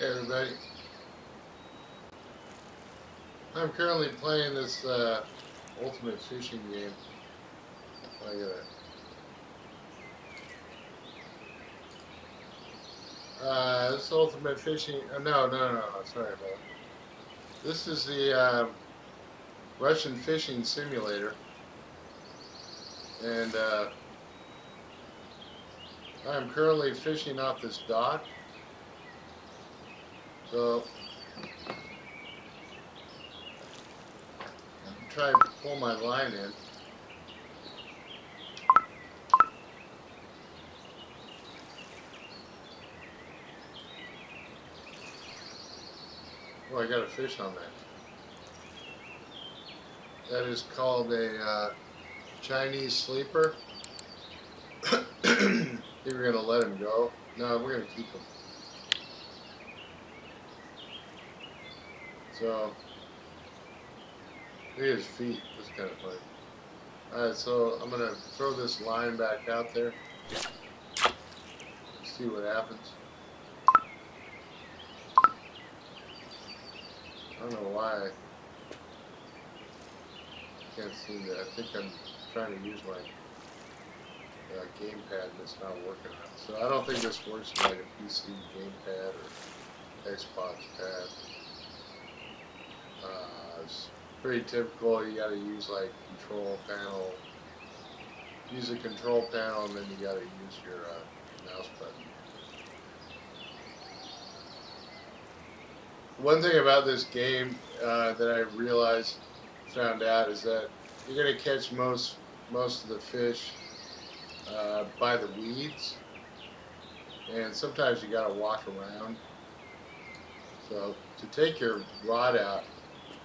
Hey everybody, I'm currently playing this ultimate fishing game. I gotta, this ultimate fishing, no, sorry about it. This is the Russian fishing simulator, and I'm currently fishing off this dock. So I'm trying to pull my line in. Oh, I got a fish on that. That is called a Chinese sleeper. I think we're gonna let him go. No, we're gonna keep him. So look at his feet. That's kind of funny. Alright, so I'm gonna throw this line back out there. See what happens. I don't know why I can't seem to. I think I'm trying to use my gamepad and it's not working out. So I don't think this works with like a PC gamepad or Xbox pad. It's pretty typical. You gotta use like control panel. Use a control panel and then you gotta use your mouse button. One thing about this game that I found out is that you're gonna catch most of the fish by the weeds, and sometimes you gotta walk around. So to take your rod out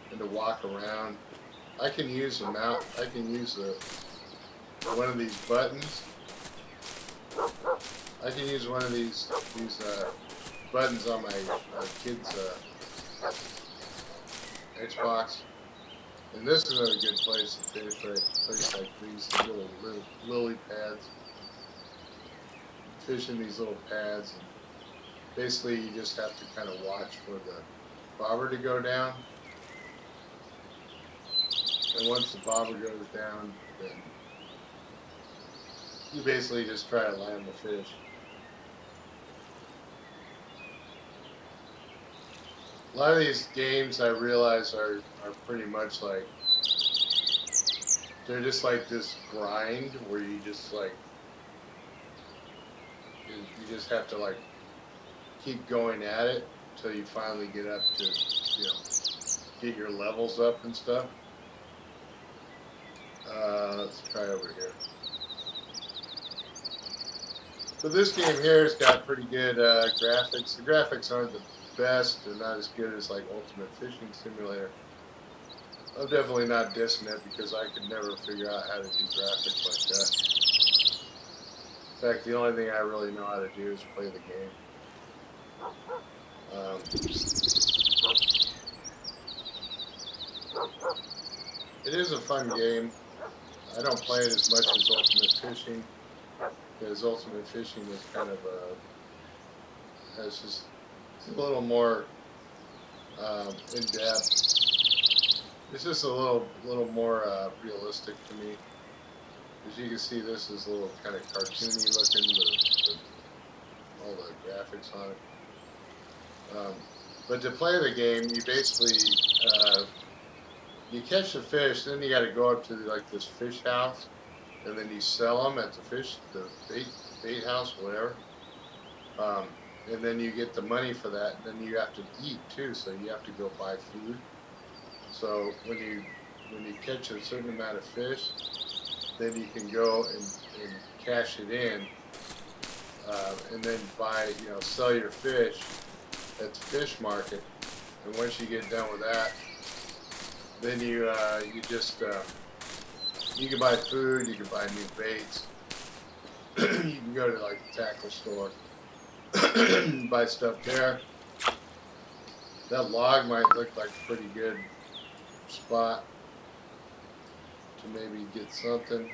and to walk around, I can use one of these buttons. I can use one of these buttons on my kid's Xbox. And this is another good place to fish, right? Place like these little lily pads. Fish in these little pads, and basically you just have to kind of watch for the bobber to go down. And once the bobber goes down, then you basically just try to land the fish. A lot of these games I realize are pretty much like, they're just like this grind where you just like, you just have to like keep going at it until you finally get up to, get your levels up and stuff. Let's try over here. So this game here has got pretty good graphics. The graphics aren't the best. They're not as good as like Ultimate Fishing Simulator. I'm definitely not dissing it because I could never figure out how to do graphics like that. In fact, the only thing I really know how to do is play the game. It is a fun game. I don't play it as much as Ultimate Fishing because Ultimate Fishing is kind of it's a little more in depth. It's just a little more realistic to me. As you can see, this is a little kind of cartoony looking, all the graphics on it. But to play the game, you basically you catch the fish, then you got to go up to like this fish house, and then you sell them at the bait house, whatever. And then you get the money for that, and then you have to eat too, so you have to go buy food. So when you catch a certain amount of fish, then you can go and cash it in, and then sell your fish at the fish market. And once you get done with that, then you can buy food, you can buy new baits, you can go to like the tackle store, buy stuff there. That log might look like a pretty good spot to maybe get something.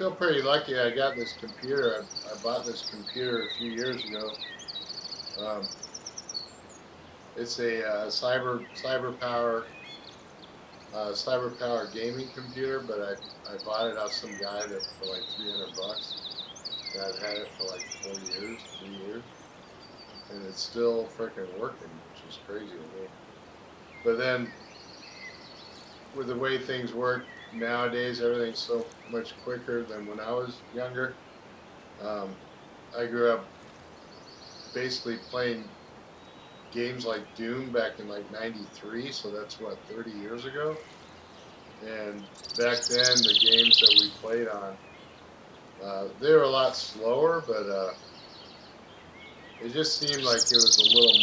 feel pretty lucky. I got this computer. I bought this computer a few years ago. Um, it's a cyber power gaming computer, but I bought it off some guy that for like $300. And I've had it for like 4 years, 3 years, and it's still freaking working, which is crazy to me. But then with the way things work nowadays, everything's so much quicker than when I was younger. Um, I grew up basically playing games like Doom back in like '93, so that's what, 30 years ago. And back then, the games that we played on, they were a lot slower, but it just seemed like it was a little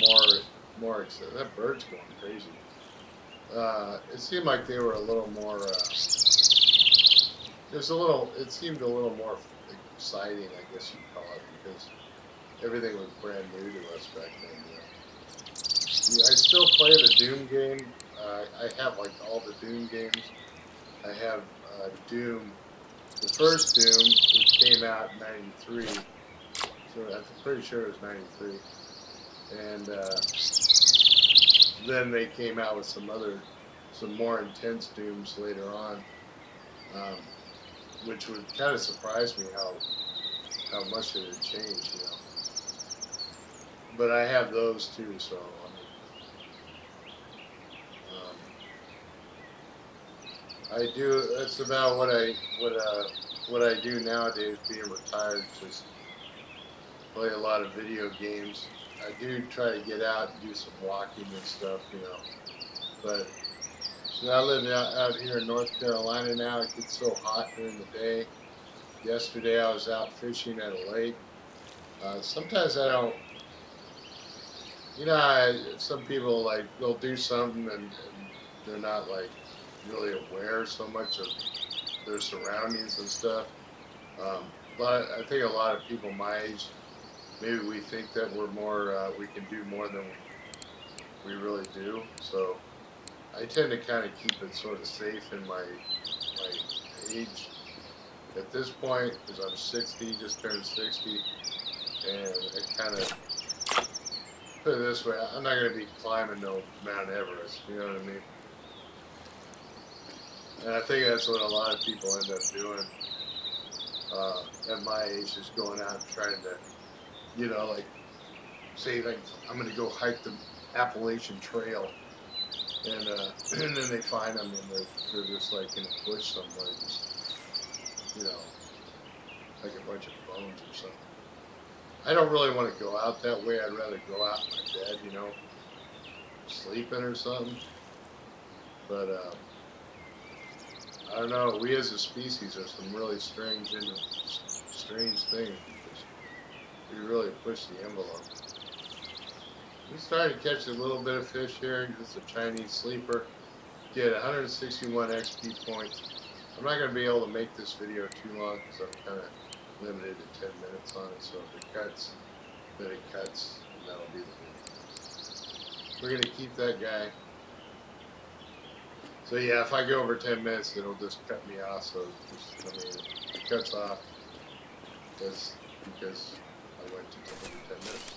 more. That bird's going crazy. It seemed like they were a little more. There's a little. It seemed a little more exciting, I guess you'd call it, because everything was brand new to us back then. Yeah, I still play the Doom game. I have like all the Doom games. I have Doom, the first Doom, which came out in '93. So I'm pretty sure it was '93. And then they came out with some more intense Dooms later on, um, which would kind of surprise me how much it had changed, you know. But I have those too, so I mean, I do. That's about what I do nowadays. Being retired, just play a lot of video games. I do try to get out and do some walking and stuff, you know. But so I live out here in North Carolina now. It gets so hot during the day. Yesterday I was out fishing at a lake. Sometimes I don't, you know, some people like they'll do something and they're not like really aware so much of their surroundings and stuff. But I think a lot of people my age, maybe we think that we can do more than we really do. So I tend to kind of keep it sort of safe in my age at this point because I'm 60, just turned 60, and I kind of put it this way: I'm not going to be climbing no Mount Everest. You know what I mean? And I think that's what a lot of people end up doing at my age, just going out and trying to, you know, like say like I'm going to go hike the Appalachian Trail, and and then they find them and they're just like in a bush somewhere, just you know, like a bunch of bones or something. I don't really want to go out that way. I'd rather go out in my bed, you know, sleeping or something. But I don't know. We as a species are some really strange things because we really push the envelope. We started to catch a little bit of fish here. This is a Chinese sleeper. Get 161 XP points. I'm not going to be able to make this video too long because I'm kind of limited to 10 minutes on it. So if it cuts, then it cuts, and that'll be the video. We're going to keep that guy. So yeah, if I go over 10 minutes, it'll just cut me off. So just, I mean, it cuts off because I went to over 10 minutes.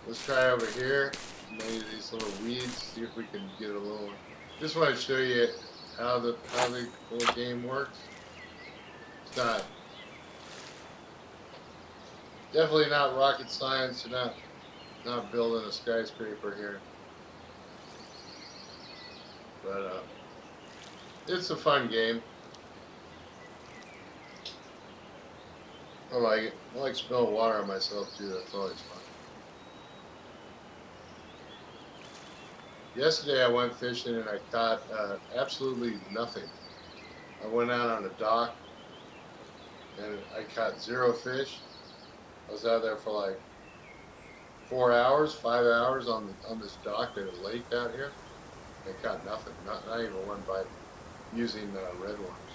Let's try over here. Maybe these little weeds. See if we can get a little. Just want to show you how the whole game works. It's definitely not rocket science. You're not building a skyscraper here, but it's a fun game. I like it. I like spilling water on myself too. That's always fun. Yesterday I went fishing and I caught absolutely nothing. I went out on a dock and I caught 0 fish. I was out there for like 4 hours, 5 hours on this dock at a lake out here. I caught nothing, not even one bite, using red worms.